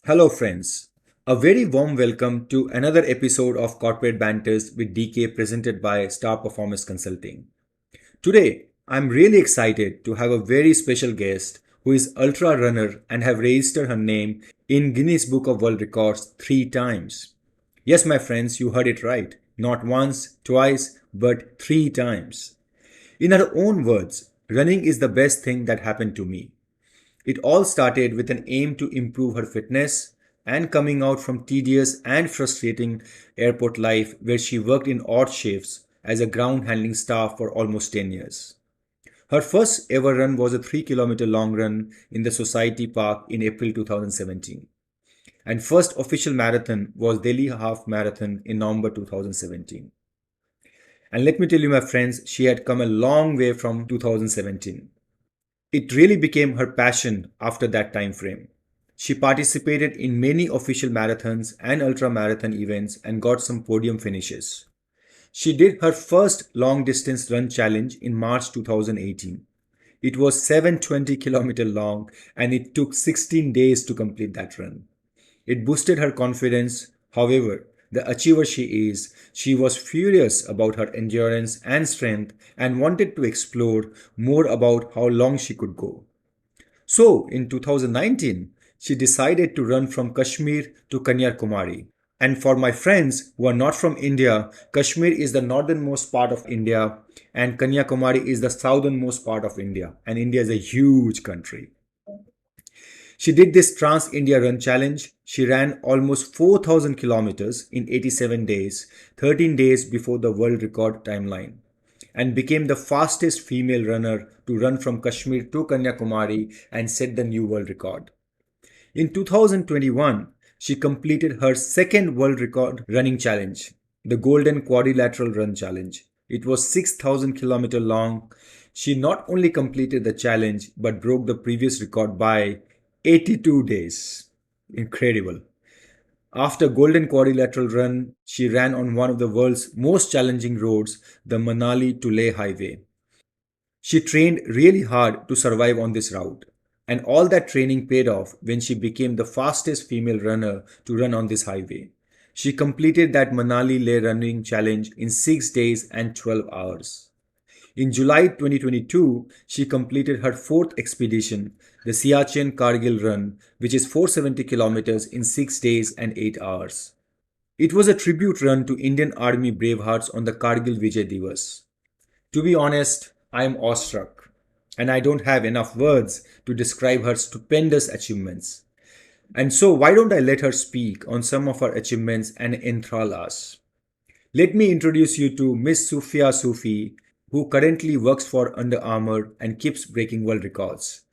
Hello, friends. A very warm welcome to another episode of Corporate Banters with DK presented by Star Performance Consulting. Today, I'm really excited to have a very special guest who is ultra runner and have registered her name in Guinness Book of World Records 3 times. Yes, my friends, you heard it right. Not once, twice, but 3 times. In her own words, running is the best thing that happened to me. It all started with an aim to improve her fitness and coming out from tedious and frustrating airport life where she worked in odd shifts as a ground handling staff for almost 10 years. Her first ever run was a 3 kilometer long run in the Society Park in April 2017. And first official marathon was Delhi Half Marathon in November 2017. And let me tell you, my friends, she had come a long way from 2017. It really became her passion after that time frame. She participated in many official marathons and ultra marathon events and got some podium finishes. She did her first long distance run challenge in March 2018. It was 720-kilometer long and it took 16 days to complete that run. It boosted her confidence. However, the achiever she is, she was furious about her endurance and strength and wanted to explore more about how long she could go. So, in 2019, she decided to run from Kashmir to Kanyakumari. And for my friends who are not from India, Kashmir is the northernmost part of India and Kanyakumari is the southernmost part of India. And India is a huge country. She did this Trans India Run Challenge. She ran almost 4,000 kilometers in 87 days, 13 days before the world record timeline, and became the fastest female runner to run from Kashmir to Kanyakumari and set the new world record. In 2021, she completed her second world record running challenge, the Golden Quadrilateral Run Challenge. It was 6,000-kilometer long. She not only completed the challenge but broke the previous record by 82 days. Incredible. After Golden Quadrilateral Run, she ran on one of the world's most challenging roads, the Manali to Leh Highway. She trained really hard to survive on this route, and all that training paid off when she became the fastest female runner to run on this highway. She completed that Manali Leh running challenge in 6 days and 12 hours. In July 2022, she completed her fourth expedition, the Siachen Kargil Run, which is 470 kilometers in 6 days and 8 hours. It was a tribute run to Indian Army bravehearts on the Kargil Vijay Divas. To be honest, I am awestruck, and I don't have enough words to describe her stupendous achievements. And so, why don't I let her speak on some of her achievements and enthrall us? Let me introduce you to Miss Sufia Sufi, who currently works for Under Armour and keeps breaking world records.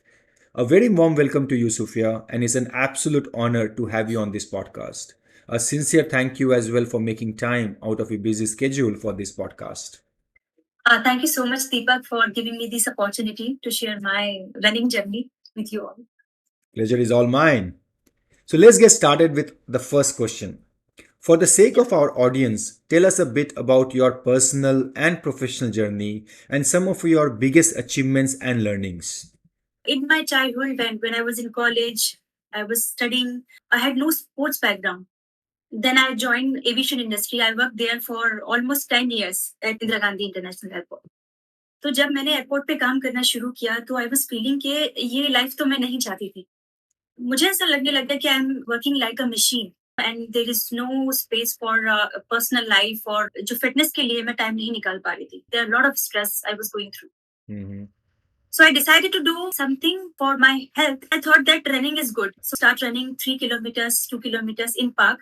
A very warm welcome to you, Sufia, and it's an absolute honor to have you on this podcast. A sincere thank you as well for making time out of your busy schedule for this podcast. Thank you so much, Deepak, for giving me this opportunity to share my running journey with you all. Pleasure is all mine. So let's get started with the first question. For the sake of our audience, tell us a bit about your personal and professional journey and some of your biggest achievements and learnings. In my childhood, when I was in college, I was studying, I had no sports background. Then I joined aviation industry. I worked there for almost 10 years at Indira Gandhi International Airport. तो जब मैंने airport पे काम करना शुरू किया तो I was feeling कि ये लाइफ तो मैं नहीं चाहती थी। मुझे ऐसा लगने लगा कि I am working like a machine and there is no space for personal life और जो फिटनेस के लिए मैं टाइम नहीं निकाल पा रही थी। There are lot of stress I was going through. Mhm. So I decided to do something for my health. I thought that running is good. So start running 3 kilometers, 2 kilometers in park.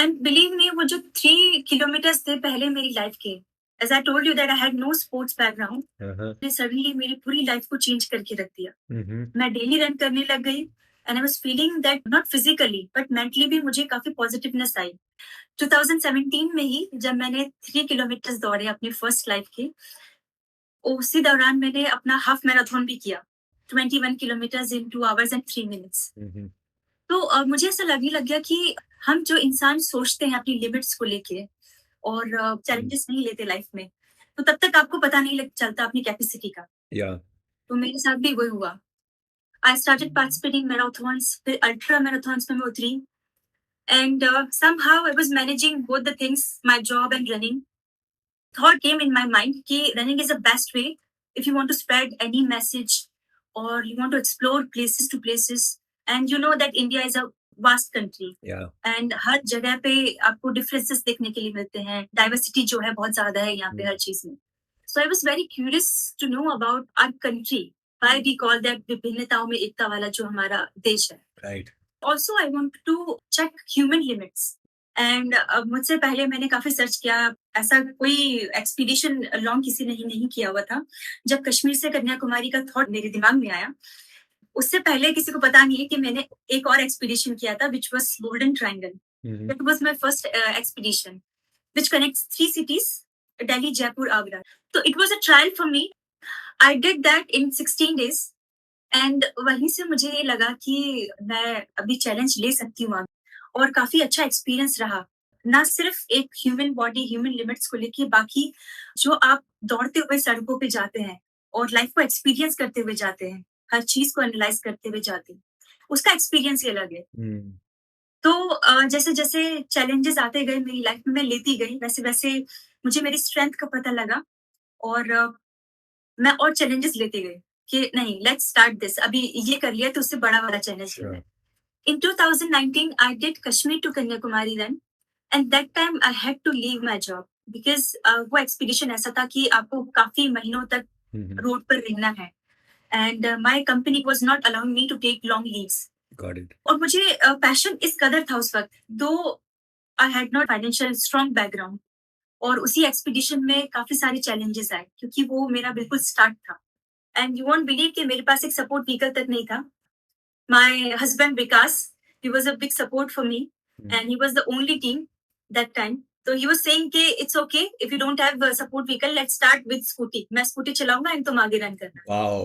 And believe me, वो जो 3 kilometers थे पहले मेरी life के, as I told you that I had no sports background, Uh-huh. ने suddenly मेरी पूरी life को change करके रख दिया। Mhm. मैं daily run करने लग गई and I was feeling that not physically but mentally भी मुझे काफी positiveness आई। 2017 में ही जब मैंने 3 kilometers दौड़े अपनी first life के, उसी दौरान मैंने अपना हाफ मैराथन भी किया 21 kilometres in 2 hours and 3 minutes. Mhm. तो मुझे ऐसा लगने लग गया कि हम जो इंसान सोचते हैं अपनी लिमिट्स को लेके और चैलेंजेस नहीं लेते लाइफ में, तो तब तक आपको पता नहीं लग चलता अपनी कैपेसिटी का। Yeah. तो मेरे साथ भी वही हुआ। I started participating in marathons, फिर ultra marathons में मैं उतरी, and somehow I was managing both the things, my job and running. Thought came in my mind कि running is the best way if you want to spread any message or you want to explore places to places, and you know that India is a vast country. Yeah. And हर जगह पे आपको differences देखने के लिए मिलते हैं, diversity जो है बहुत ज्यादा है यहाँ पे हर चीज में. So I was very curious to know about our country, why we call that विभिन्नताओं में एकता वाला जो हमारा देश है. Right. Also I want to check human limits, and मुझसे पहले मैंने काफी सर्च किया. ऐसा कोई एक्सपीडिशन लॉन्ग किसी ने नहीं किया हुआ था. जब कश्मीर से कन्याकुमारी का थॉट मेरे दिमाग में आया, उससे पहले किसी को पता नहीं है कि मैंने एक और एक्सपीडिशन किया था, which was Golden Triangle. Mhm. That was my first expedition, which connects 3 cities, Delhi, Jaipur, Agra. So it was a trial for me. I did that in 16 days. And वहीं से मुझे ये लगा कि मैं अभी चैलेंज ले सकती हूँ आगे, और काफी अच्छा एक्सपीरियंस रहा. ना सिर्फ एक ह्यूमन बॉडी, ह्यूमन लिमिट्स को लेके, बाकी जो आप दौड़ते हुए सड़कों पे जाते हैं और लाइफ को एक्सपीरियंस करते हुए जाते हैं, हर चीज को एनालाइज करते हुए जाते हैं, उसका एक्सपीरियंस ही अलग है. Hmm. तो जैसे जैसे चैलेंजेस आते गए मेरी लाइफ में, मैं लेती गई, वैसे वैसे मुझे मेरी स्ट्रेंथ का पता लगा, और मैं और चैलेंजेस लेते गई कि नहीं, लेट्स स्टार्ट दिस, अभी ये कर लिया तो उससे बड़ा वाला चैलेंज लेना है. In 2019, I did Kashmir to Kanyakumari then, and that time I had to leave my job because वो एक्सपीडिशन ऐसा था कि आपको काफी महीनों तक Mhm. रोड पर रहना है, and my company was not allowing me to take long leaves. Got it. और मुझे पैशन इस कदर था उस वक्त, दो I had not financial strong background, और उसी एक्सपीडिशन में काफी सारे चैलेंजेस आए क्योंकि वो मेरा बिल्कुल स्टार्ट था. एंड यू वोंट बिलीव कि मेरे पास एक सपोर्ट व्हीकल तक नहीं था. My husband Vikas, he was a big support for me, Hmm. and he was the only team that time. So he was saying कि it's okay if you don't have a support vehicle, let's start with scooty. मैं scooty चलाऊंगा and तुम आगे run करना. Wow.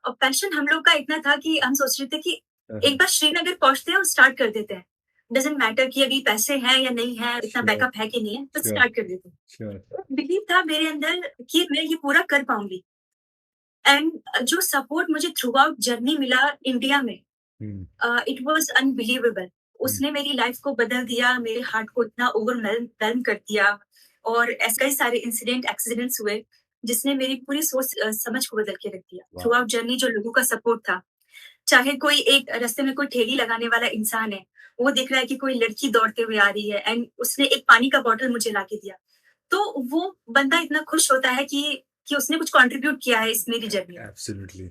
और passion हम लोग का इतना था कि हम सोच रहे थे कि Uh-huh. एक बार श्रीनगर पहुंचते हैं और स्टार्ट कर देते हैं. डजेंट मैटर कि अभी पैसे हैं या नहीं है, इतना Sure. बैकअप है कि नहीं है, तो Sure. स्टार्ट कर देते हैं. Sure. बिलीव था मेरे अंदर कि मैं ये पूरा कर पाऊंगी. एंड जो सपोर्ट मुझे थ्रू आउट जर्नी मिला इंडिया में, Hmm. It was unbelievable. उसने मेरी लाइफ को बदल दिया, मेरे हार्ट को इतना ओवरवेल्म कर दिया, और ऐसे कई सारे इंसिडेंट एक्सीडेंट्स हुए जिसने मेरी पूरी सोच समझ को बदल के रख दिया. Wow. थ्रू आउट जर्नी जो लोगों का सपोर्ट था, चाहे कोई एक रास्ते में कोई ठेली लगाने वाला इंसान है, वो देख रहा है कि कोई लड़की दौड़ते हुए आ रही है एंड उसने एक पानी का बॉटल मुझे ला के दिया, तो वो बंदा इतना खुश होता है कि उसने कुछ कंट्रीब्यूट किया है इस मेरी जर्नी में. Absolutely.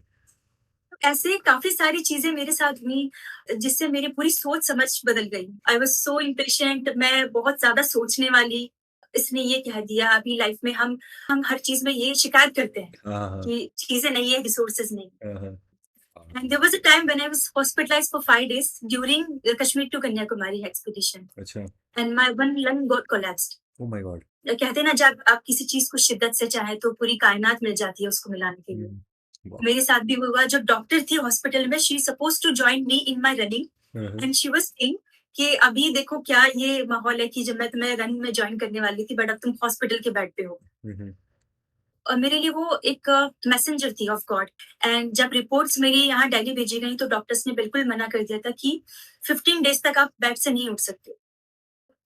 ऐसे काफी सारी चीजें मेरे साथ हुई जिससे मेरी पूरी सोच समझ बदल गई. आई वाज सो इम्पेशेंट, मैं बहुत ज्यादा सोचने वाली. इसने ये कह दिया, अभी लाइफ में हम हर चीज में ये शिकायत करते हैं Uh-huh. कि चीजें नहीं है, रिसोर्सेज नहीं. Uh-huh. And there was a time when I was hospitalized for 5 days during the Kashmir to Kanyakumari expedition, Acha. and my one lung got collapsed. Oh my God. कहते हैं ना, जब आप किसी चीज को शिद्दत से चाहे तो पूरी कायनात मिल जाती है उसको मिलाने के लिए. Wow. मेरे साथ भी हुआ. जो डॉक्टर थी हॉस्पिटल में, she suppose to join me in my running, Uh-huh. And she was saying कि अभी देखो क्या ये माहौल है कि जब मैं तुम्हें रनिंग में ज्वाइन करने वाली थी, बट अब तुम हॉस्पिटल के बेड पे हो. Mhm. और मेरे लिए वो एक मैसेंजर थी ऑफ गॉड. एंड जब रिपोर्ट्स मेरी यहाँ दिल्ली भेजी गई तो डॉक्टर्स ने बिल्कुल मना कर दिया था कि 15 डेज तक आप बेड से नहीं उठ सकते.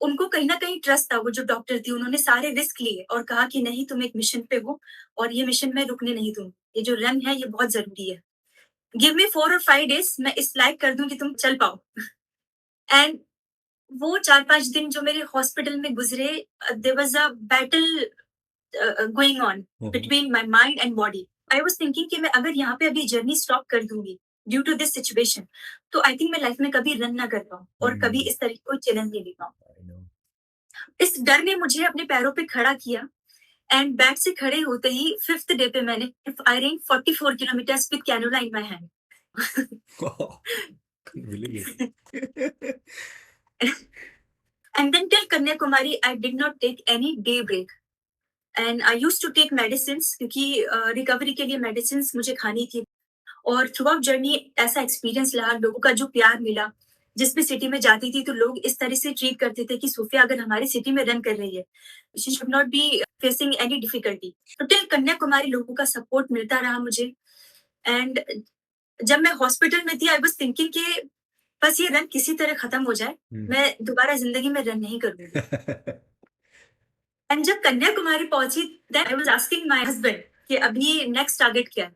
उनको कहीं ना कहीं ट्रस्ट था, वो जो डॉक्टर थी उन्होंने सारे रिस्क लिए और कहा कि नहीं, तुम एक मिशन पे हो और ये मिशन मैं रुकने नहीं दूंगी, ये जो रन है ये बहुत जरूरी है. गिव मी 4 और 5 डेज, मैं इस लायक कर दूं कि तुम चल पाओ. एंड वो 4-5 दिन जो मेरे हॉस्पिटल में गुजरे, there was a battle going on Mhm. Between my mind and body. I was thinking कि मैं अगर यहाँ पे अभी जर्नी स्टॉप कर दूंगी ड्यू टू दिस सिचुएशन, तो आई थिंक मैं लाइफ में कभी रन ना कर पाऊँ और कभी इस तरीके को चैलेंज नहीं ले पाऊँ. I know. इस डर ने मुझे अपने पैरों पे खड़ा किया, एंड बेड से खड़े होते ही 5th डे पे मैंने आई ran 44 kilometres with cannula in my hand. Wow. Can't believe it. And then till Kanyakumari, I did not take any day break. And I used to take medicines क्योंकि recovery के लिए medicine मुझे खानी थी. और through out journey ऐसा experience रहा, लोगों का जो प्यार मिला. जिस भी सिटी में जाती थी तो लोग इस तरह से ट्रीट करते थे कि सोफिया अगर हमारी सिटी में रन कर रही है, she should not be facing any difficulty. तो टिल कन्याकुमारी लोगों का सपोर्ट मिलता रहा मुझे. एंड जब मैं हॉस्पिटल में थी आई वाज थिंकिंग कि बस ये रन किसी तरह खत्म हो जाए, मैं दोबारा जिंदगी में रन नहीं करूंगी। एंड जब कन्याकुमारी पहुंची then I was asking my husband कि अभी नेक्स्ट टारगेट क्या है,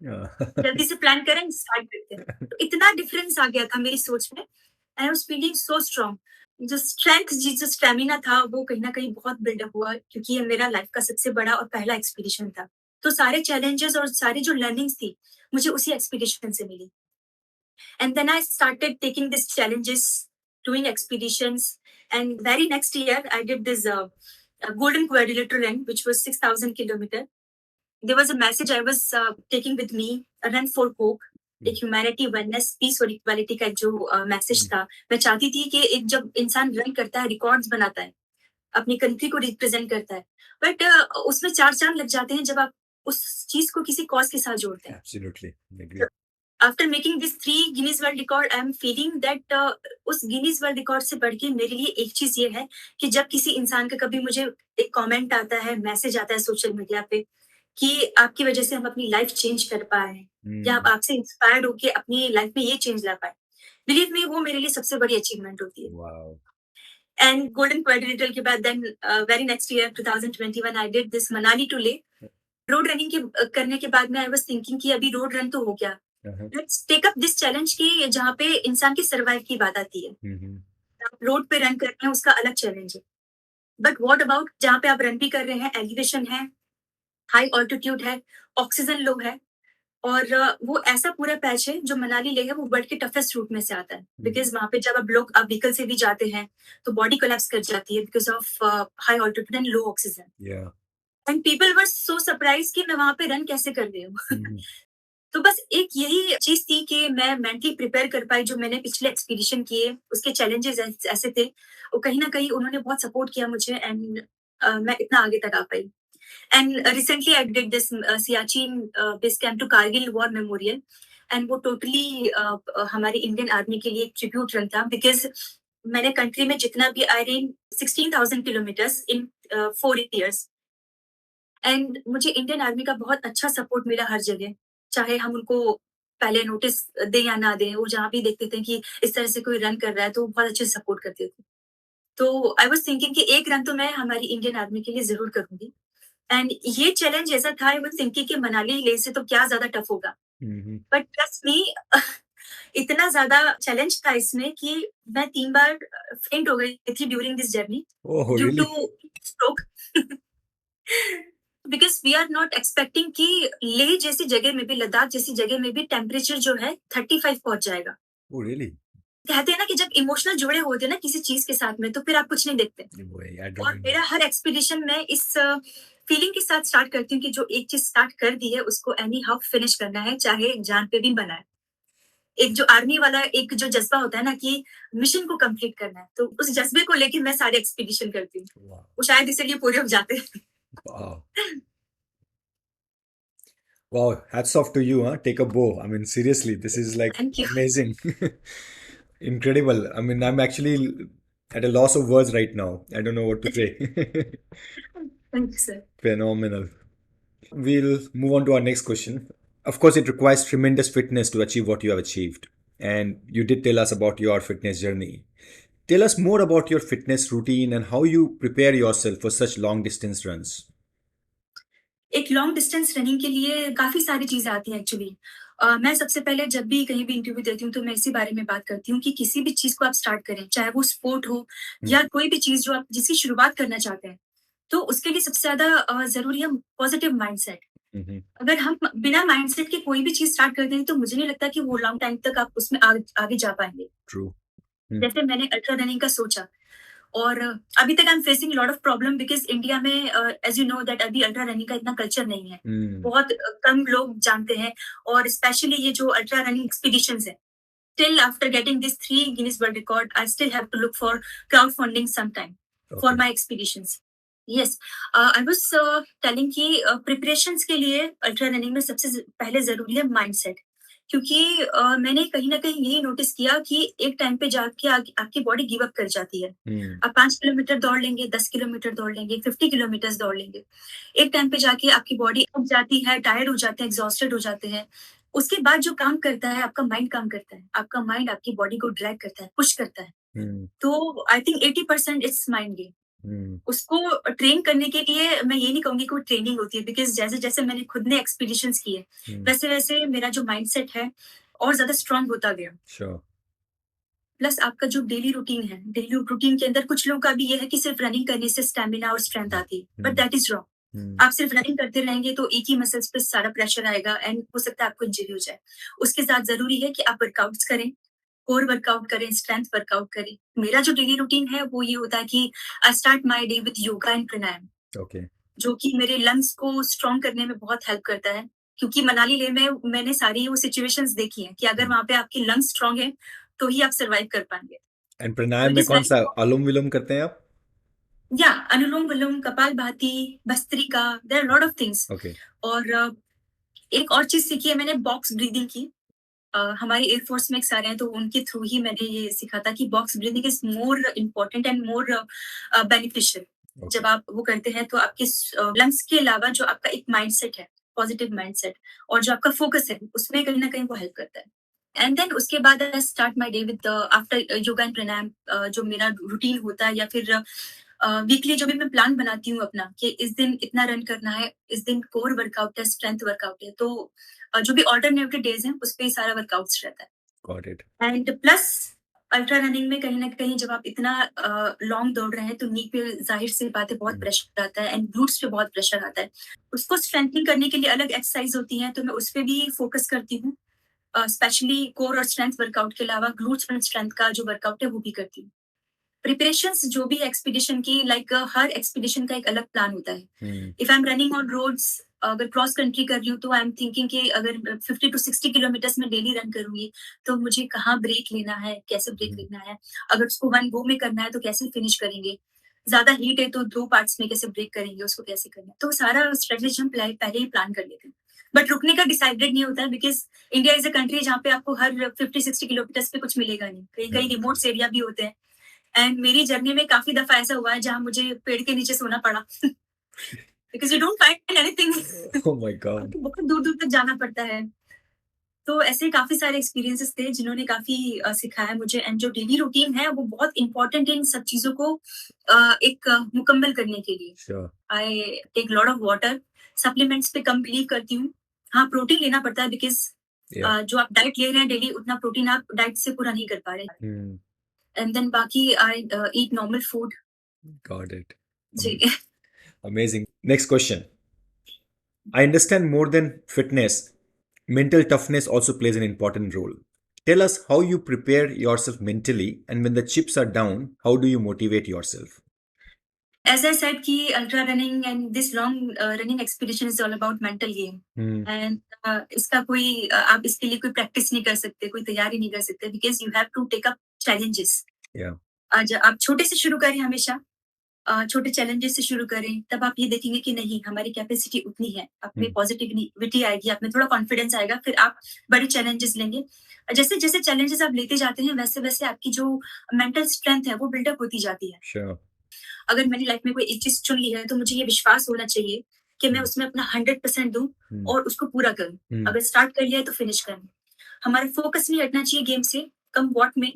जल्दी से प्लान करें, स्टार्ट करते हैं। तो इतना डिफरेंस आ गया था मेरी सोच में, and I was feeling so strong. जो स्ट्रेंथ जो स्टेमिना था वो कहीं ना कहीं बहुत बिल्डअप हुआ, क्योंकि ये मेरा लाइफ का सबसे बड़ा और पहला एक्सपीडिशन था। तो सारे चैलेंजेस और सारी जो लर्निंग्स थी मुझे उसी एक्सपीडिशन से मिली। And then I started taking these challenges, doing expeditions. And very next year, I did this Golden Quadrilateral Run, which was 6,000 kilometer. There was a message I was taking with me, a run for hope, एक humanity, oneness, piece और equality का जो message था। मैं चाहती थी कि एक जब इंसान रन करता है, रिकॉर्ड्स बनाता है, अपनी कंट्री को रिप्रेजेंट करता है, बट उसमें चार चांद लग जाते हैं जब आप उस चीज को किसी कॉज के साथ जोड़ते हैं। Absolutely. Agree. After making this 3 Guinness world record I am feeling that उस गिनीज वर्ल्ड रिकॉर्ड से बढ़ के मेरे लिए एक चीज ये है कि जब किसी इंसान का कभी मुझे एक कमेंट आता है, मैसेज आता है सोशल मीडिया पे कि आपकी वजह से हम अपनी लाइफ चेंज कर पाए या आप आपसे इंस्पायर्ड होके अपनी लाइफ में ये चेंज ला पाए, बिलीव मी वो मेरे लिए सबसे बड़ी अचीवमेंट होती है। Wow. एंड गोल्डन क्वाड्रिलेटरल के बाद then very next year 2021 I did this Manali to Leh. Road running के करने के बाद में आई वाज थिंकिंग कि अभी रोड रन तो हो गया, let's take up this challenge की जहाँ पे इंसान की सर्वाइव की बात आती है। रोड पे रन कर रहे हैं उसका अलग चैलेंज है, बट व्हाट अबाउट जहाँ पे आप रन भी कर रहे हैं, एलिवेशन है, हाई ऑल्टीट्यूड है, ऑक्सीजन लो है, और वो ऐसा पूरा पैच है जो मनाली ले है वो वर्ल्ड के टफेस्ट रूट में से आता है, बिकॉज वहां पे जब आप व्हीकल से भी जाते हैं तो बॉडी कोलैप्स कर जाती है because of high altitude and low oxygen. And people were so surprise कि मैं वहां पे रन कैसे कर रही हूँ। तो बस एक यही चीज थी कि मैं मेंटली प्रिपेयर कर पाई। जो मैंने पिछले एक्सपीडिशन किए उसके चैलेंजेस ऐसे थे और कहीं ना कहीं उन्होंने बहुत सपोर्ट किया मुझे, एंड मैं इतना आगे तक आ पाई। And recently I did this Siachen base camp to Kargil war memorial, and वो टोटली हमारी इंडियन आर्मी के लिए एक ट्रिब्यूट रन था, बिकॉज मैंने कंट्री में जितना भी I ran 16,000 kilometres in 4 years, and मुझे इंडियन आर्मी का बहुत अच्छा सपोर्ट मिला हर जगह, चाहे हम उनको पहले नोटिस दें या ना दें, वो जहाँ भी देखते थे कि इस तरह से कोई रन कर रहा है तो वो बहुत अच्छे से सपोर्ट करते थे। तो आई वाज थिंकिंग कि एक रन तो मैं हमारी इंडियन आर्मी के लिए जरूर करूंगी, एंड ये चैलेंज ऐसा था आई वाज थिंकिंग कि मनाली ले से तो क्या ज्यादा टफ होगा, बट ट्रस्ट मी इतना ज्यादा चैलेंज था इसमें कि मैं 3 बार फेंट हो गई थी during this journey due to stroke. Because we are not expecting कि लेह जैसी जगह में भी, लद्दाख जैसी जगह में भी टेम्परेचर जो है 35 पहुंच जाएगा। Oh, really? कहते हैं ना कि जब इमोशनल जुड़े होते हैं ना किसी चीज के साथ में तो फिर आप कुछ नहीं देखते। और मेरा हर एक्सपीडिशन में इस फीलिंग के साथ स्टार्ट करती हूँ कि जो एक चीज स्टार्ट कर दी है उसको एनी हाउ फिनिश करना है, चाहे जान पे भी बना है। एक जो आर्मी वाला एक जो जज्बा होता है ना कि मिशन को कंप्लीट करना है, तो उस जज्बे को लेकर मैं सारे एक्सपीडिशन करती हूँ। वो शायद इसीलिए पूरे हो जाते हैं। Wow. Wow, hats off to you, huh? Take a bow. I mean, seriously, this is like Thank you. amazing. Incredible. I mean, I'm actually at a loss of words right now. I don't know what to say. Thank you, sir. Phenomenal. We'll move on to our next question. Of course, it requires tremendous fitness to achieve what you have achieved. And you did tell us about your fitness journey. Tell us more about your fitness routine and how you prepare yourself for such long distance runs. एक long distance running के लिए काफी सारी चीजें आती हैं actually. मैं सबसे पहले जब भी कहीं भी इंटरव्यू देती हूँ तो मैं इसी बारे में बात करती हूँ कि किसी भी चीज को आप स्टार्ट करें, चाहे वो स्पोर्ट हो या कोई भी चीज जो आप जिसकी शुरुआत करना चाहते हैं, तो उसके लिए सबसे ज्यादा जरूरी है पॉजिटिव माइंडसेट। अगर हम बिना माइंडसेट के कोई भी चीज स्टार्ट करते हैं तो मुझे नहीं लगता कि वो लॉन्ग टाइम तक आप उसमें आगे जा पाएंगे। True. जैसे मैंने अल्ट्रा रनिंग का सोचा और अभी तक I am facing lot of problem because India में एज यू नो दैट अभी अल्ट्रा रनिंग का इतना कल्चर नहीं है। बहुत कम लोग जानते हैं, और स्पेशली ये जो अल्ट्रा रनिंग एक्सपीडिशंस है, still after getting these 3 Guinness World Record, I still have to look for crowdfunding sometime for my expeditions. Yes, I was telling कि preparations के लिए अल्ट्रा रनिंग में सबसे पहले जरूरी है माइंडसेट, क्योंकि मैंने कहीं ना कहीं यही नोटिस किया कि एक टाइम पे जाके आपकी बॉडी गिव अप कर जाती है। आप 5 किलोमीटर दौड़ लेंगे, 10 किलोमीटर दौड़ लेंगे, 50 किलोमीटर दौड़ लेंगे, एक टाइम पे जाके आपकी बॉडी उब जाती है, टायर्ड हो जाते हैं, एग्जॉस्टेड हो जाते हैं, उसके बाद जो काम करता है, आपका माइंड काम करता है। आपका माइंड आपकी बॉडी को ड्रैग करता है, पुश करता है। हम्म, तो I think 80% it's mind game. Hmm, उसको ट्रेन करने के लिए मैं ये नहीं कहूँगी कोई ट्रेनिंग होती है, बिकॉज़ जैसे-जैसे मैंने खुद ने एक्सपीडिशंस किए, हम्म, वैसे-वैसे मेरा जो माइंडसेट है और ज़्यादा स्ट्रॉन्ग होता गया। sure, प्लस आपका जो डेली रूटीन है, डेली रूटीन के अंदर कुछ लोगों का भी ये है कि सिर्फ रनिंग करने से स्टैमिना और स्ट्रेंथ आती है, but hmm, that is wrong. Hmm, आप सिर्फ रनिंग करते रहेंगे तो एक ही मसल्स पे सारा प्रेशर आएगा एंड हो सकता है आपको इंजरी हो जाए। उसके साथ ज़रूरी है कि आप वर्कआउट्स करें, कोर वर्कआउट करें, स्ट्रेंथ वर्कआउट करें। मेरा जो डेली रूटीन है वो ये होता है कि आई start my day with yoga and pranayama, okay, जो कि मेरे लंग्स को स्ट्रॉन्ग करने में बहुत हेल्प करता है। क्योंकि मनाली लेह में मैंने सारी वो सिचुएशंस देखी हैं कि अगर हम्म। वहाँ पे आपके लंग्स स्ट्रॉन्ग हैं, तो ही आप सर्वाइव कर पाएँगे। एंड तो प्राणायाम इट में इज़ कौन सा वेरी अनुलोम विलोम करते हैं आप? या anulom vilom, kapalbhati, bhastrika, there are lot of things. Okay, और एक और चीज़ सीखी है मैंने, बॉक्स ब्रीथिंग की। हमारे एयर फोर्स में एक सर हैं, तो उनके थ्रू ही मैंने ये सीखा था कि box breathing is more important and more beneficial. Okay, जब आप वो करते हैं तो आपके लंग्स के अलावा जो आपका एक माइंडसेट है, पॉजिटिव माइंडसेट, और जो आपका फोकस है, उसमें कहीं न कहीं वो हेल्प करता है। एंड देन उसके बाद I start my day with after yoga and pranayama. जो मेरा रूटीन होता है या फिर वीकली जो भी मैं प्लान बनाती हूँ अपना कि इस दिन इतना रन करना है, इस दिन कोर वर्कआउट है, स्ट्रेंथ वर्कआउट है, तो जो भी अल्टरनेटिव डेज हैं उस पे ही सारा वर्कआउट्स रहता गॉट इट, है। एंड प्लस अल्ट्रा रनिंग में कहीं न कहीं जब आप इतना लॉन्ग दौड़ रहे हैं तो नी पे ज़ाहिर-सी बात है बहुत प्रेशर आता है एंड ग्लूट्स पे बहुत प्रेशर आता है। उसको स्ट्रेंथनिंग करने के लिए अलग एक्सरसाइज होती हैं, तो मैं उस पे भी फोकस करती हूँ। स्पेशली कोर और स्ट्रेंथ वर्कआउट के अलावा ग्लूट्स एंड स्ट्रेंथ का जो वर्कआउट है वो भी करती हूँ। प्रिपरेशंस जो भी एक्सपीडिशन की, लाइक हर एक्सपीडिशन का एक अलग प्लान होता है। Hmm, if I am running on roads, अगर क्रॉस कंट्री कर रही हूँ तो आई एम थिंकिंग कि अगर 50 टू 60 किलोमीटर्स में डेली रन करूंगी तो मुझे कहाँ ब्रेक लेना है, कैसे ब्रेक हम्म, लेना है। अगर उसको वन गो में करना है तो कैसे फिनिश करेंगे। ज्यादा हीट है तो दो पार्ट्स में कैसे ब्रेक करेंगे, उसको कैसे करना है, तो सारा स्ट्रेटेजी हम पहले ही प्लान कर लेते हैं। बट रुकने का डिसाइडेड नहीं होता है, because India is a country जहाँ पे आपको हर 50-60 किलोमीटर्स पे कुछ मिलेगा नहीं, कहीं yeah, कहीं रिमोट एरिया भी होते हैं। एंड मेरी जर्नी में काफ़ी दफ़ा ऐसा हुआ है जहाँ मुझे पेड़ के नीचे सोना पड़ा because you don't find anything oh my god, आपको बहुत दूर-दूर तक जाना पड़ता है। तो ऐसे काफ़ी सारे एक्सपीरियंसेस थे जिन्होंने काफ़ी सिखाया मुझे, एंड जो डेली रूटीन है वो बहुत इम्पोर्टेंट है इन सब चीज़ों को एक मुकम्मल करने के लिए। sure, I take lot of water, supplements पे कम बिलीव करती हूँ। हाँ, प्रोटीन लेना पड़ता है बिकॉज़ yeah, जो आप डाइट ले रहे हैं डेली उतना प्रोटीन आप डाइट से पूरा नहीं कर पा रहे। hmm, एंड देन बाकी I eat normal food. got it. जी। Amazing. Next question. I understand more than fitness, mental toughness also plays an important role. Tell us how you prepare yourself mentally, and when the chips are down, how do you motivate yourself? As I said कि ultra running and this long running expedition is all about mental game. Hmm. And इसका कोई आप इसके लिए कोई practice नहीं कर सकते, कोई तैयारी नहीं कर सकते, because you have to take up challenges. Yeah. आज आप छोटे से शुरू करें हमेशा, छोटे चैलेंजेस से शुरू करें, तब आप ये देखेंगे कि नहीं हमारी कैपेसिटी उतनी है, आप में Hmm. पॉजिटिविटी आएगी, आप में थोड़ा कॉन्फिडेंस आएगा, फिर आप बड़े चैलेंजेस लेंगे। जैसे जैसे चैलेंजेस आप लेते जाते हैं वैसे वैसे आपकी जो मेंटल स्ट्रेंथ है वो बिल्डअप होती जाती है। Sure. अगर मैंने लाइफ में कोई एक चीज़ चुन ली है, तो मुझे ये विश्वास होना चाहिए कि मैं Hmm. उसमें अपना 100% दूँ Hmm. और उसको पूरा करूँ। Hmm. अगर स्टार्ट कर लिया है तो फिनिश करना। हमारा फोकस नहीं हटना चाहिए गेम से, कम व्हाट में,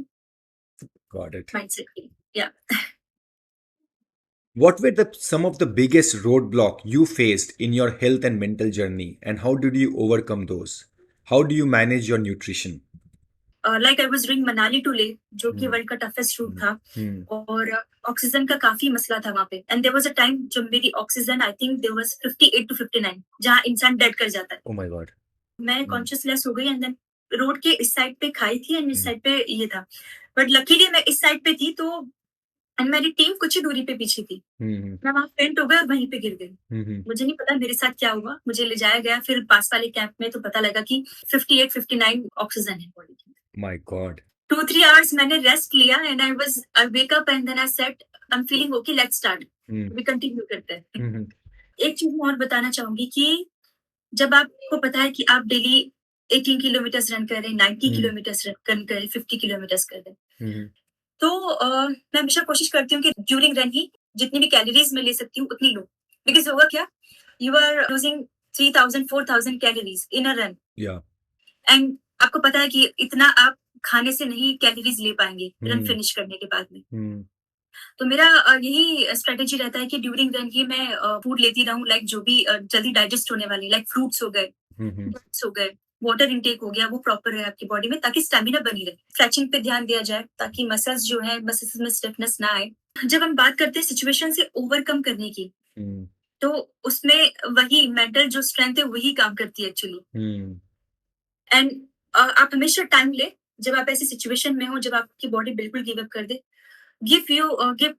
Got it. माइंडसेट पे। या What were some of the biggest roadblock you faced in your health and mental journey, and how did you overcome those? How do you manage your nutrition? Like I was doing Manali to Leh, जो कि Hmm. World का toughest route Hmm. था। Hmm. और oxygen का काफ़ी मसला था वहाँ पे, and there was a time जब मेरी oxygen I think there was 58 to 59, जहाँ इंसान डेड कर जाता है। Oh my God. मैं Hmm. कॉन्शियसलेस हो गई एंड देन रोड के इस साइड पे खाई थी एंड इस Hmm. साइड पे ये था। बट लकीली मैं इस साइड पे थी, तो एंड मेरी टीम कुछ ही दूरी पे पीछे थी। Hmm. मैं वहाँ फेंट हो गई और वहीं पे गिर गई। Hmm. मुझे नहीं पता मेरे साथ क्या हुआ, मुझे ले जाया गया फिर पास वाले कैंप में, तो पता लगा कि 58-59 ऑक्सीजन है बॉडी की। My God. 2-3 आवर्स मैंने रेस्ट लिया and I wake up and then I said I am feeling okay, let's start. Hmm. We continue करते हैं। Hmm. एक चीज़ मैं और बताना चाहूँगी कि जब आपको पता है कि आप डेली 18 किलोमीटर्स रन कर रहे हैं, 90 Hmm. किलोमीटर्स रन कर रहे हैं, 50 किलोमीटर्स कर रहे हैं, Hmm. तो मैं हमेशा कोशिश करती हूँ कि ड्यूरिंग रन ही जितनी भी कैलोरीज मैं ले सकती हूँ उतनी लो। बिकॉज़ होगा क्या, you are losing 3000 4000 calories in a run. Yeah. And आपको पता है कि इतना आप खाने से नहीं कैलोरीज ले पाएंगे रन फिनिश करने के बाद में। तो मेरा यही स्ट्रेटेजी रहता है कि ड्यूरिंग रन ही मैं फूड लेती रहूं, लाइक जो भी जल्दी डाइजेस्ट होने वाले, लाइक फ्रूट्स हो गए, nuts हो गए, वाटर इनटेक हो गया, वो प्रॉपर रहे आपकी बॉडी में ताकि स्टेमिना बनी रहे। स्ट्रेचिंग पे ध्यान दिया जाए ताकि मसल्स जो है मसल्स में स्टिफनेस ना आए। जब हम बात करते हैं सिचुएशन से ओवरकम करने की, तो उसमें वही मेंटल जो स्ट्रेंथ है वही काम करती है एक्चुअली। एंड आप हमेशा टाइम ले, जब आप ऐसी सिचुएशन में हो जब आपकी बॉडी बिल्कुल गिव अप कर दे, गिव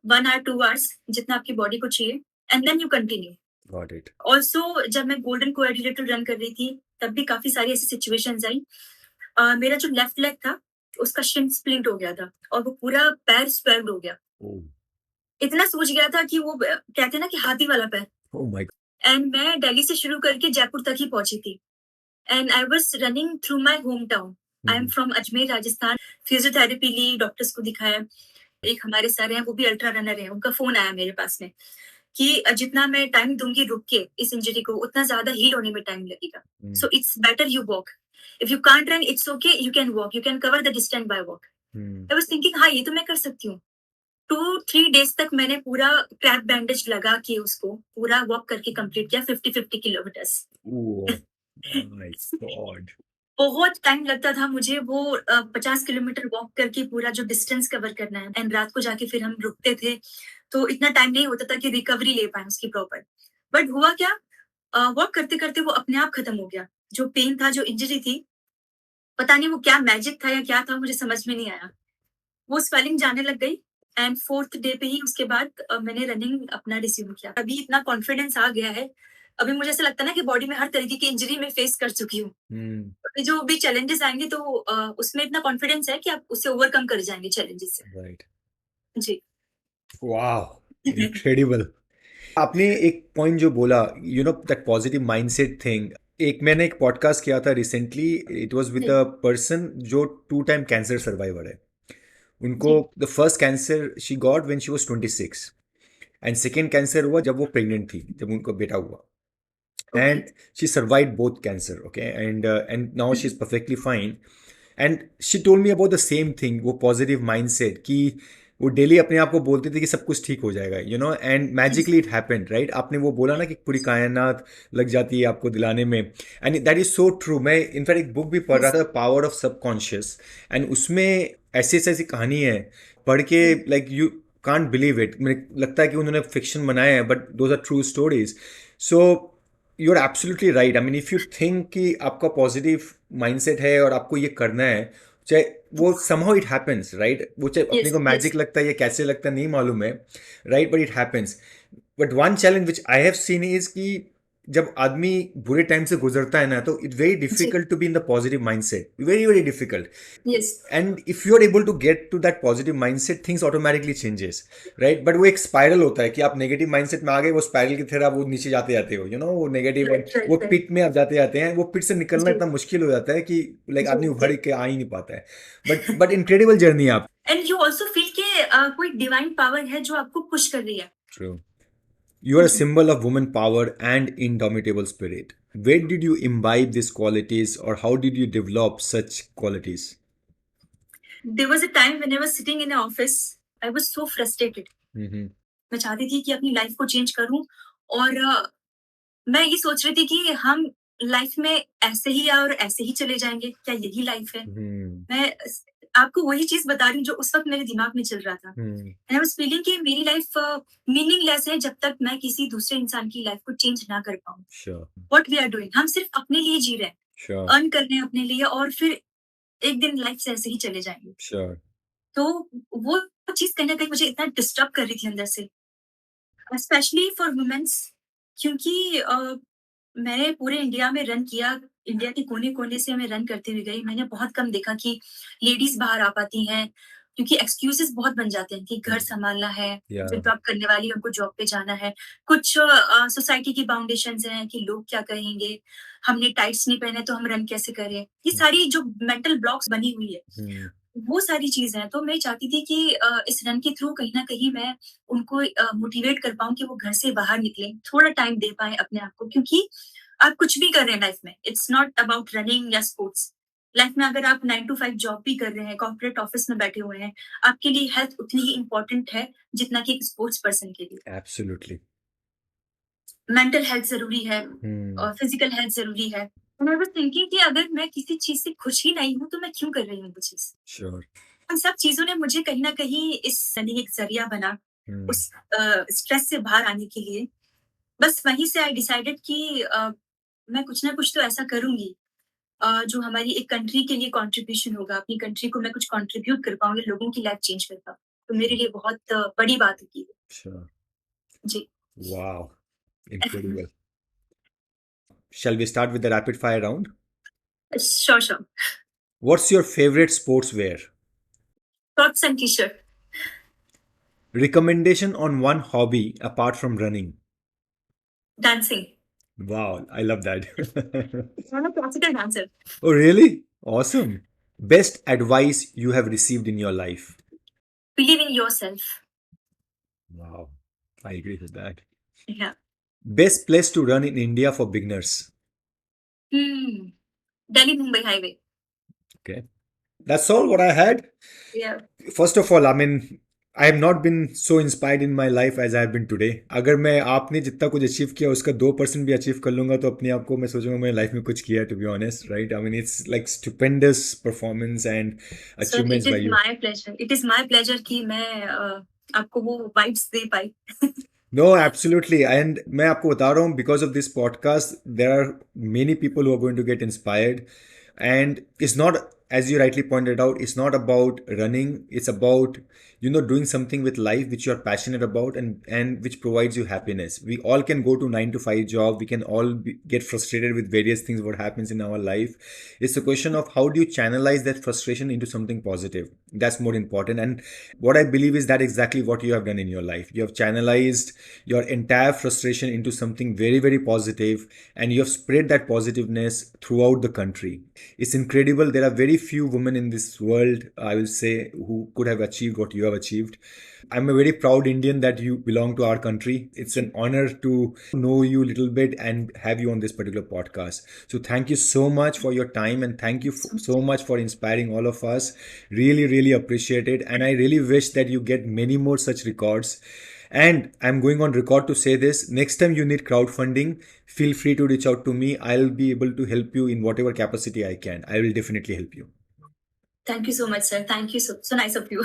1 hour 2 hours जितना आपकी बॉडी को चाहिए, and then you continue. Got it. Also जब मैं गोल्डन कोएगुलेटर रन कर रही थी तब भी काफी सारी ऐसी सिचुएशंस आई। मेरा जो लेफ्ट लेग था उसका शिन स्प्लिंट हो गया था और वो पूरा पैर स्वेल्ड हो गया। इतना सूज गया था कि वो कहते हैं ना कि हाथी वाला पैर। ओह माय एंड मैं दिल्ली से शुरू करके जयपुर तक ही पहुंची थी। And I was running through my home town. I am from Ajmer Rajasthan. Physiotherapy ली, डॉक्टर्स को दिखाया। एक हमारे सर हैं, वो भी अल्ट्रा रनर है, उनका फोन आया मेरे पास में कि जितना मैं टाइम दूंगी रुक के इस इंजरी को, उतना ज्यादा हील होने में टाइम लगेगा। So it's better you walk. If you can't run it's okay, you can walk, you can cover the distance by walk. I was thinking हाँ ये तो मैं कर सकती हूँ। 2-3 days तक मैंने पूरा क्रैप बैंडेज लगा के उसको पूरा वॉक करके कंप्लीट किया, 50-50 किलोमीटर्स। बहुत टाइम लगता था मुझे वो 50 किलोमीटर वॉक करके पूरा जो डिस्टेंस कवर करना है, एंड रात को जाके फिर हम रुकते थे, तो इतना टाइम नहीं होता था कि रिकवरी ले पाए उसकी प्रॉपर। बट हुआ क्या, वॉक करते करते वो अपने आप खत्म हो गया। जो पेन था, जो इंजरी थी, पता नहीं वो क्या मैजिक था या क्या था, मुझे समझ में नहीं आया। वो स्वेलिंग जाने लग गई एंड 4th डे पे ही उसके बाद मैंने रनिंग अपना रिज्यूम किया। अभी इतना कॉन्फिडेंस आ गया है, अभी मुझे ऐसा लगता है ना कि बॉडी में हर तरीके की इंजरी में फेस कर चुकी हूँ। अभी जो भी चैलेंजेस आएंगे तो उसमें इतना कॉन्फिडेंस है कि आप उससे ओवरकम कर जाएंगे चैलेंजेस से। राइट। जी। वाह, इनक्रेडिबल। आपने एक पॉइंट जो बोला, दैट पॉजिटिव माइंडसेट थिंग, एक मैंने एक पॉडकास्ट किया था recently, it was with a person जो 2 टाइम कैंसर सर्वाइवर है। उनको the first cancer she got when she was 26 and second cancer हुआ जब वो प्रेग्नेंट थी, जब उनको बेटा हुआ। And she survived both cancer, okay, and now she's perfectly fine. And she told me about the same thing, वो positive mindset कि वो डेली अपने आप को बोलते थे कि सब कुछ ठीक हो जाएगा, and magically it happened, right. आपने वो बोला ना कि पूरी कायनात लग जाती है आपको दिलाने में, and that is so true. मैं इनफैक्ट एक बुक भी पढ़ रहा था, पावर ऑफ सबकॉन्शियस, एंड उसमें ऐसी ऐसी कहानी है पढ़ के, like you can't believe it. मुझे लगता है कि उन्होंने फिक्शन बनाया है, but those are true stories. So you are absolutely right. I mean, if you think कि आपका पॉजिटिव माइंडसेट है और आपको ये करना है, चाहे वो समहाउ इट हैपेंस, राइट। वो चाहे अपने को मैजिक लगता है या कैसे लगता है नहीं मालूम है, right, but it happens. But one challenge which I have seen is कि जब आदमी बुरे टाइम से गुजरता है ना, तो it's very difficult to be in the positive mindset, very very difficult. And if you are able to get to that positive mindset, things automatically changes, right. But वो एक स्पाइरल होता है कि आप नेगेटिव माइंडसेट में आ गए, वो spiral की तरह वो नीचे जाते जाते हो, वो नेगेटिव, वो पिट में आप जाते जाते हैं। वो पिट से निकलना इतना मुश्किल हो जाता है कि लाइक आदमी उभर के आ ही नहीं पाता है। बट इनक्रेडिबल जर्नी आप। एंड यू ऑल्सो फील के कोई डिवाइन पावर है जो आपको पुश कर रही है। True. You are a symbol of woman power and indomitable spirit. Where did you imbibe these qualities, or how did you develop such qualities? There was a time when I was sitting in an office. I was so frustrated. मैं चाहती थी कि अपनी life को change करूं, और मैं ये सोच रही थी कि हम लाइफ में ऐसे ही और ऐसे ही चले जाएंगे, क्या यही लाइफ है? मैं आपको वही चीज बता रही हूँ जो उस वक्त मेरे दिमाग में चल रहा था। आई वाज फीलिंग कि मेरी लाइफ मीनिंगलेस है जब तक मैं किसी दूसरे इंसान की लाइफ को चेंज ना कर पाऊँ। व्हाट वी आर डूइंग, हम सिर्फ अपने लिए जी रहे हैं, अर्न कर रहे हैं अपने लिए, और फिर एक दिन लाइफ से ऐसे ही चले जाएंगे। तो वो चीज कहीं ना कहीं मुझे इतना डिस्टर्ब कर रही थी अंदर से, स्पेशली फॉर वुमेन्स, क्योंकि मैंने पूरे इंडिया में रन किया, इंडिया के कोने-कोने से मैं रन करते हुए गई। मैंने बहुत कम देखा कि लेडीज़ बाहर आ पाती हैं, क्योंकि एक्सक्यूज़ेज़ बहुत बन जाते हैं कि घर संभालना है, फिर जॉब करने वाली है, उनको जॉब पे जाना है। कुछ सोसाइटी की बाउंडेशंस हैं कि लोग क्या कहेंगे, हमने टाइट्स नहीं पहने तो हम रन कैसे करें? ये सारी जो मेंटल ब्लॉक्स बनी हुई है, वो सारी चीज़ें हैं। तो मैं चाहती थी कि इस रन के थ्रू कहीं न कहीं मैं उनको मोटिवेट कर पाऊँ कि वो घर से बाहर निकलें, थोड़ा टाइम दे पाएँ अपने आप को, क्योंकि आप कुछ भी कर रहे हैं लाइफ में, इट्स नॉट अबाउट रनिंग या स्पोर्ट्स। लाइफ में अगर आप 9 to 5 जॉब भी कर रहे हैं, कॉर्पोरेट ऑफिस में बैठे हुए हैं, आपके लिए हेल्थ उतनी ही इम्पोर्टेंट है जितना कि एक स्पोर्ट्स पर्सन के लिए। Absolutely. मेंटल हेल्थ ज़रूरी है Hmm. और फिजिकल हेल्थ ज़रूरी है। एंड आई वाज़ थिंकिंग कि अगर मैं किसी चीज़ से खुश ही नहीं हूँ, तो मैं क्यों कर रही हूँ वो चीज़? Sure. उन सब चीज़ों ने मुझे कहीं न कहीं इस रनिंग एक ज़रिया बना, Hmm. उस स्ट्रेस से बाहर आने के लिए। बस वहीं से आई डिसाइडेड कि मैं कुछ ना कुछ तो ऐसा करूँगी जो हमारी एक कंट्री के लिए कंट्रीब्यूशन होगा, अपनी कंट्री को मैं कुछ कंट्रीब्यूट कर पाऊँगी, लोगों की लाइफ चेंज कर पाऊँ। तो मेरे लिए बहुत बड़ी बात होगी ये। Sure. Ji. Wow. Incredible. Shall we start with the rapid fire round? Sure, sure. What's your favorite sportswear? Shorts and T-shirt, Recommendation on one hobby apart from running? Dancing. Wow, I love that. I am a classical dancer. Oh, really? Awesome. Best advice you have received in your life? Believe in yourself. Wow, I agree with that. या Best place to run in India for beginners? Delhi Mumbai highway. Okay. That's all what I had. या First of all, I mean, I have not been so inspired in my life as I have been today. अगर मैं आपने जितना कुछ achieve किया उसका 2% भी achieve कर लूंगा तो अपने आप को मैं सोचूंगा मैंने लाइफ में कुछ किया, to be honest, right? I mean it's like stupendous performance and sir achievements by you. It is my pleasure कि मैं आपको वो वाइब्स दे पाई। No, absolutely. And मैं आपको बता रहा हूँ, because of this podcast, there are many people who are going to get inspired. And it's not, as you rightly pointed out, it's not about running. It's about, doing something with life which you're passionate about and which provides you happiness. We all can go to 9 to 5 job. We can all get frustrated with various things what happens in our life. It's a question of how do you channelize that frustration into something positive. That's more important. And what I believe is that exactly what you have done in your life. You have channelized your entire frustration into something very, very positive, and you have spread that positiveness throughout the country. It's incredible. There are very few women in this world, I will say, who could have achieved what you have achieved. I'm a very proud Indian that you belong to our country. It's an honor to know you a little bit and have you on this particular podcast. So thank you so much for your time, and thank you so much for inspiring all of us. Really, really appreciate it. And I really wish that you get many more such records. And I'm going on record to say this: next time you need crowdfunding, feel free to reach out to me. I'll be able to help you in whatever capacity I can. I will definitely help you. Thank you so much sir, thank you so nice of you.